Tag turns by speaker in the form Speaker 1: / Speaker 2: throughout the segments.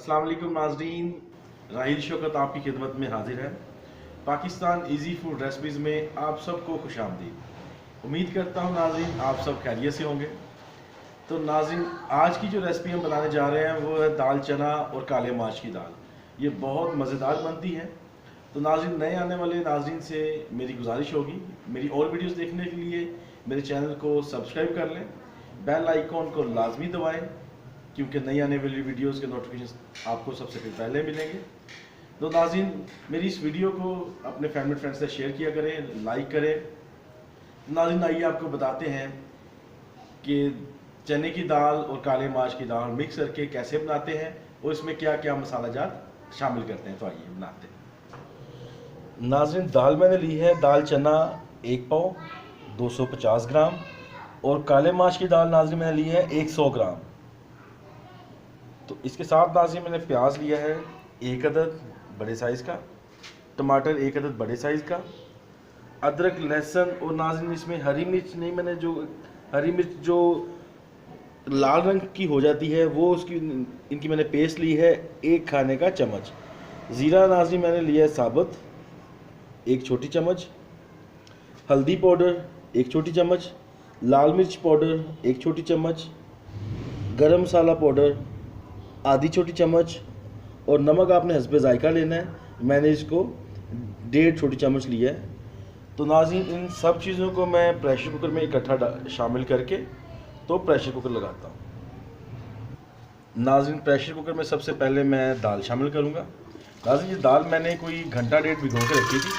Speaker 1: अस्सलाम वालेकुम नाज़रीन, राहिल शौकत आपकी खिदमत में हाजिर है। पाकिस्तान इजी फूड रेसिपीज़ में आप सबको खुशामदीद। उम्मीद करता हूँ नाज़रीन आप सब खैरियत से होंगे। तो नाज़रीन आज की जो रेसिपी हम बनाने जा रहे हैं वो है दाल चना और काले माश की दाल। ये बहुत मज़ेदार बनती है। तो नाज़रीन नए आने वाले नाज़रीन से मेरी गुजारिश होगी, मेरी और वीडियोस देखने के लिए मेरे चैनल को सब्सक्राइब कर लें, बेल आइकॉन को लाजमी दबाएं क्योंकि नई आने वाली वीडियोस के नोटिफिकेशन आपको सबसे पहले मिलेंगे। तो नाज़रीन मेरी इस वीडियो को अपने फैमिली फ्रेंड्स से शेयर किया करें, लाइक करें। नाज़रीन आइए आपको बताते हैं कि चने की दाल और काले माश की दाल मिक्स करके कैसे बनाते हैं और इसमें क्या क्या मसाला जात शामिल करते हैं। तो आइए बनाते हैं। नाज़रीन दाल मैंने ली है, दाल चना 1 पाव 250 ग्राम और काले माश की दाल नाज़रीन मैंने ली है 100 ग्राम। तो इसके साथ नाज़रीन मैंने प्याज लिया है 1 अदद बड़े साइज़ का, टमाटर 1 अदद बड़े साइज़ का, अदरक लहसुन और नाज़रीन इसमें हरी मिर्च नहीं, मैंने जो हरी मिर्च जो लाल रंग की हो जाती है वो उसकी इनकी मैंने पेस्ट ली है 1 खाने का चम्मच। ज़ीरा नाज़रीन मैंने लिया है साबुत 1 छोटी चम्मच, हल्दी पाउडर 1 छोटी चम्मच, लाल मिर्च पाउडर 1 छोटी चम्मच, गरम मसाला पाउडर आधी छोटी चम्मच और नमक आपने हस्बे जायका लेना है। मैंने इसको 1.5 छोटी चम्मच लिया है। तो नाज़रीन इन सब चीज़ों को मैं प्रेशर कुकर में इकट्ठा शामिल करके तो प्रेशर कुकर लगाता हूँ। नाज़रीन प्रेशर कुकर में सबसे पहले मैं दाल शामिल करूँगा। नाज़रीन ये दाल मैंने कोई घंटा डेढ़ भिगो के रखी थी।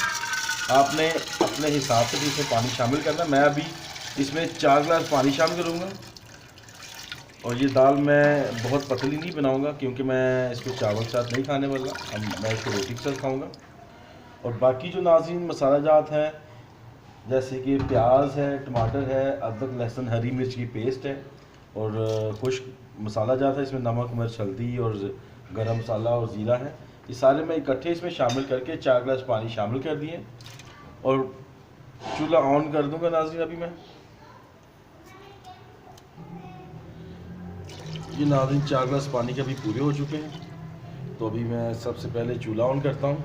Speaker 1: आपने अपने हिसाब से भी इसमें पानी शामिल करना। मैं अभी इसमें 4 गिलास पानी शामिल करूँगा और ये दाल मैं बहुत पतली नहीं बनाऊंगा क्योंकि मैं इसको चावल के साथ नहीं खाने वाला, अब मैं इसको रोटी के साथ खाऊंगा। और बाकी जो नाज़रीन मसाला जात हैं जैसे कि प्याज है, टमाटर है, अदरक लहसुन हरी मिर्च की पेस्ट है और कुछ मसाला जात है, इसमें नमक मिर्च हल्दी और गरम मसाला और ज़ीरा है। ये सारे मैं इकट्ठे इसमें शामिल करके 4 गिलास पानी शामिल कर दिए और चूल्हा ऑन कर दूँगा। नाज़रीन अभी मैं ये नाज़रीन 4 गिलास पानी के अभी पूरे हो चुके हैं। तो अभी मैं सबसे पहले चूल्हा ऑन करता हूँ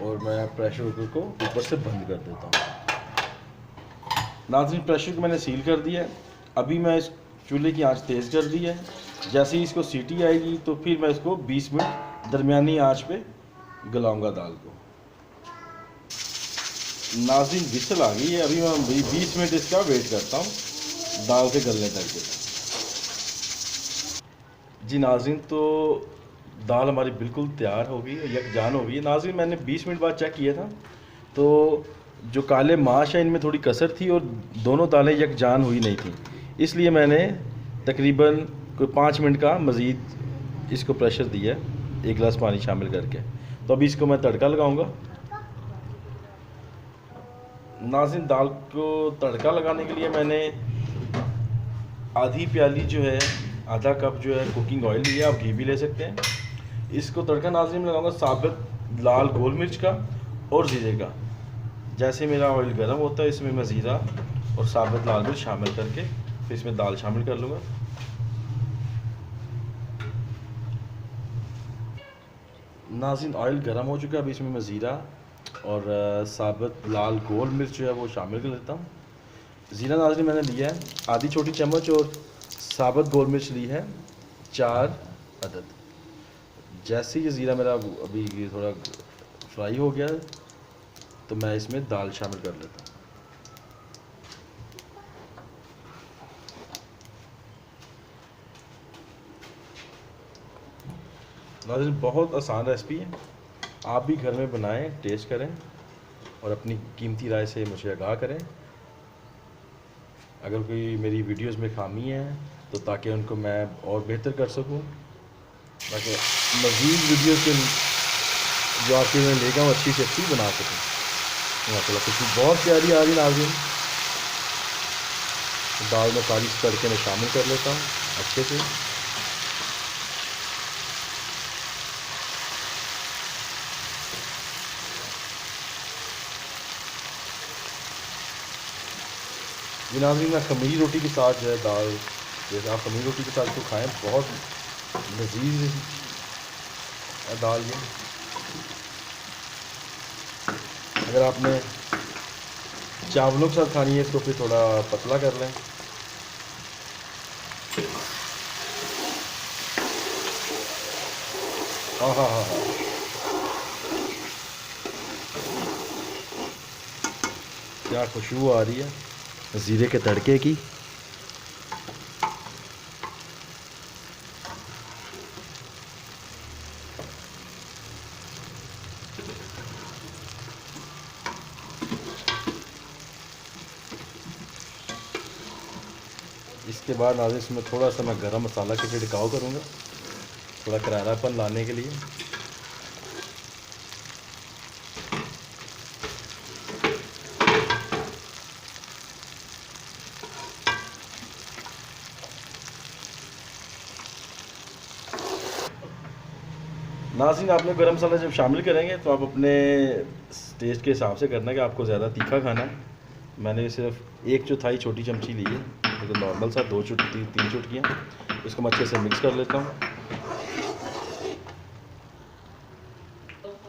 Speaker 1: और मैं प्रेशर कुकर को ऊपर से बंद कर देता हूँ। नाज़रीन प्रेशर को मैंने सील कर दिया है। अभी मैं इस चूल्हे की आंच तेज़ कर दी है। जैसे ही इसको सीटी आएगी तो फिर मैं इसको 20 मिनट दरमियानी आंच पे गलाऊंगा दाल को। नाज़रीन विसल आ गई है, अभी मैं 20 मिनट इसका वेट करता हूँ दाल के गलने तक के। जी नाज़रीन तो दाल हमारी बिल्कुल तैयार हो गई, यकजान हो गई है। नाज़रीन मैंने 20 मिनट बाद चेक किया था तो जो काले माश है इनमें थोड़ी कसर थी और दोनों दालें यकजान हुई नहीं थी, इसलिए मैंने तकरीबन कोई 5 मिनट का मज़ीद इसको प्रेशर दिया 1 गिलास पानी शामिल करके। तो अभी इसको मैं तड़का लगाऊंगा। नाज़रीन दाल को तड़का लगाने के लिए मैंने आधी प्याली जो है, आधा कप जो है कुकिंग ऑयल लिया, आप घी भी ले सकते हैं। इसको तड़का नाज़रीन में लगाऊंगा साबित लाल गोल मिर्च का और ज़ीरे का। जैसे मेरा ऑयल गर्म होता है इसमें मैं ज़ीरा और साबित लाल मिर्च शामिल करके फिर इसमें दाल शामिल कर लूँगा। नाज़रीन ऑयल गर्म हो चुका है, अभी इसमें मैं ज़ीरा और साबित लाल गोल मिर्च जो है वो शामिल कर लेता हूँ। ज़ीरा नाज़रीन मैंने लिया है आधी छोटी चम्मच और साबित गोल मिर्च ली है 4 अदद। जैसे ये ज़ीरा मेरा अभी ये थोड़ा फ्राई हो गया तो मैं इसमें दाल शामिल कर लेता हूँ। नाज़रीन बहुत आसान रेसिपी है, आप भी घर में बनाएं, टेस्ट करें और अपनी कीमती राय से मुझे आगाह करें। अगर कोई मेरी वीडियोस में खामी है तो ताकि उनको मैं और बेहतर कर सकूं, ताकि मज़ीद वीडियोस के जो आपके मैं लेगा वो अच्छी से अच्छी बना सकूं। माशाल्लाह खुशबू बहुत प्यारी आ रही नाज़रीन। दाल में सारी तड़के में शामिल कर लेता हूँ अच्छे से। जी नाज़रीन, खमीरी रोटी के साथ जो है दाल, जैसे आप खमीरी रोटी के साथ इसको खाएँ, बहुत लजीज है दाल ये। अगर आपने चावलों के साथ खानी है इसको फिर थोड़ा पतला कर लें। हाँ हाँ हाँ हाँ, क्या खुशबू आ रही है ज़ीरे के तड़के की। इसके बाद आज इसमें थोड़ा सा मैं गरम मसाला के छिड़काव करूँगा, थोड़ा करारापन लाने के लिए। नाज़रीन, आपने गरम मसाला जब शामिल करेंगे तो आप अपने टेस्ट के हिसाब से करना कि आपको ज़्यादा तीखा खाना है। मैंने सिर्फ 1/4 छोटी चमची ली है, तो नॉर्मल सा 2 चुटकी 3 चुटकियाँ। इसको मैं अच्छे से मिक्स कर लेता हूँ।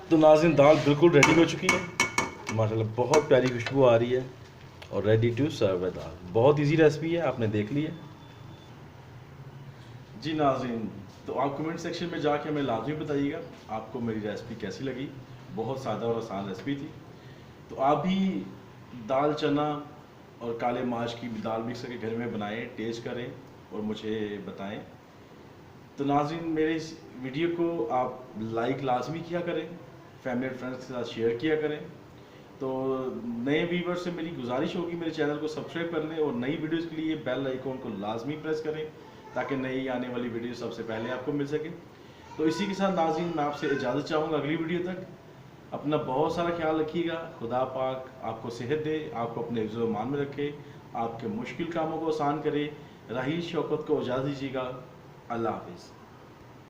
Speaker 1: तो नाज़रीन, दाल बिल्कुल रेडी हो चुकी है माशाल्लाह, बहुत प्यारी खुशबू आ रही है और रेडी टू सर्व है दाल। बहुत इजी रेसिपी है, आपने देख ली है। जी नाज़रीन, तो आप कमेंट सेक्शन में जाके हमें लाजमी बताइएगा आपको मेरी रेसिपी कैसी लगी। बहुत सादा और आसान रेसिपी थी। तो आप भी दाल चना और काले माश की दाल मिक्स करके घर में बनाएं, टेस्ट करें और मुझे बताएं। तो नाज़रीन, मेरे इस वीडियो को आप लाइक लाजमी किया करें, फैमिली और फ्रेंड्स के साथ शेयर किया करें। तो नए व्यूवर से मेरी गुजारिश होगी मेरे चैनल को सब्सक्राइब कर लें और नई वीडियोस के लिए बेल आइकॉन को लाजमी प्रेस करें ताकि नई आने वाली वीडियो सबसे पहले आपको मिल सके। तो इसी के साथ नाज़रीन, मैं आपसे इजाज़त चाहूँगा अगली वीडियो तक। अपना बहुत सारा ख्याल रखिएगा। खुदा पाक आपको सेहत दे, आपको अपने हिफ्ज़ मान में रखे, आपके मुश्किल कामों को आसान करे। राही शौकत को इजाज़त दीजिएगा। अल्लाह हाफिज़।